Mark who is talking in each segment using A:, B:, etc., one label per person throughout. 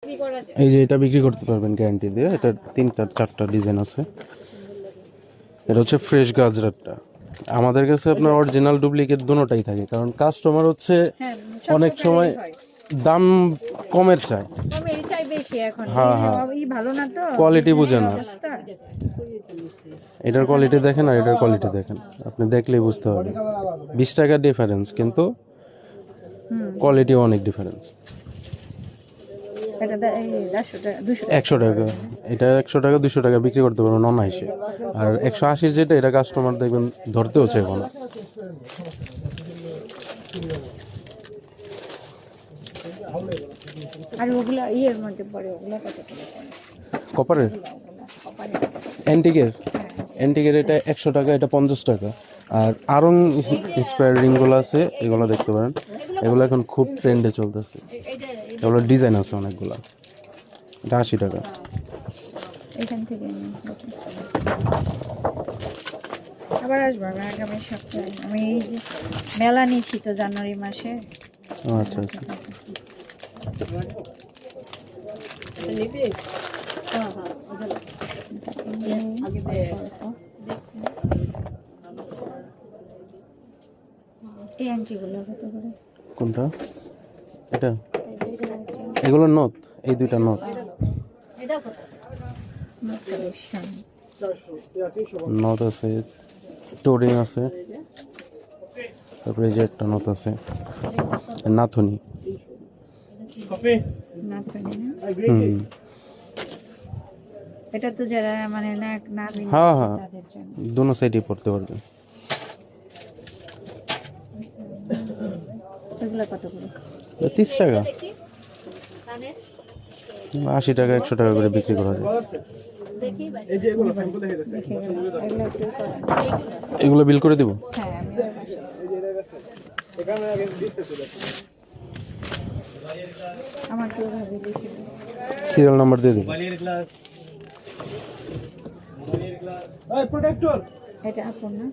A: এই যে এটা বিক্রি করতে পারবেন গ্যারান্টি দিয়ে। এটা 3-4টা ডিজাইন আছে। এটা হচ্ছে ফ্রেশ গাজরাটা। আমাদের কাছে আপনার অরিজিনাল ডুপ্লিকেট দুটোটাই থাকে, কারণ কাস্টমার হচ্ছে অনেক সময় দাম কমের চায়, হ্যাঁ হ্যাঁ, কোয়ালিটি বুঝে না। এটার কোয়ালিটি দেখেন আর এটার কোয়ালিটি দেখেন, আপনি দেখলেই বুঝতে পারবেন 20 টাকার ডিফারেন্স, কিন্তু কোয়ালিটি অনেক ডিফারেন্স। 100 টাকা, এটা 100 টাকা 200 টাকা বিক্রি করতে পারবেন অনায়াসে। আর 180 যেটা, এটা কাস্টমার দেখবেন ধরতেও চাইব না।
B: আর ওগুলা ইয়ের মধ্যে পড়ে, ওগুলা কত করে?
A: কপারের অ্যান্টিকের এটা 100 টাকা, এটা 50 টাকা। আর আরং ইন্সপায়ার রিংগুলো আছে, এগুলো দেখতে পারেন। এগুলো এখন খুব ট্রেন্ডে চলতেছে, এগুলো ডিজাইন আছে অনেকগুলো। এটা 80 টাকা।
B: এখান থেকে আবার আসবো আমি আগামী সপ্তাহে। আমি এই যে মেলা নিয়েছি তো জানুয়ারি মাসে।
A: আচ্ছা আচ্ছা,
B: এই আংটিগুলো কত করে?
A: কোনটা? এটা, এগুলো নথ, এই দুইটা নথ। নথ আছে, টোরিং আছে, তারপরে এই যে একটা নথ আছে, নাথুনি।
B: এটা তো যারা মানে না
A: হ্যাঁ হ্যাঁ, দুনো সাইডে পড়তে পারবেন।
B: এগুলো কত করে?
A: 30 টাকা, 80 টাকা, 100 টাকা করে বিক্রি করা যায়। এগুলো বিল করে দিব। সিরিয়াল নাম্বার দিয়ে দিন।
B: এটা আপন না?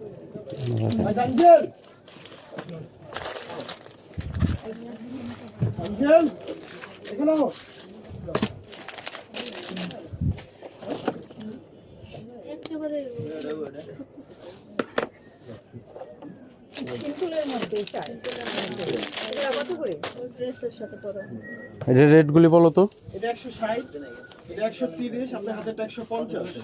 A: এটা রেটগুলি বলো তো।
C: এটা 160, এটা 130, আপনার হাতেরটা 150।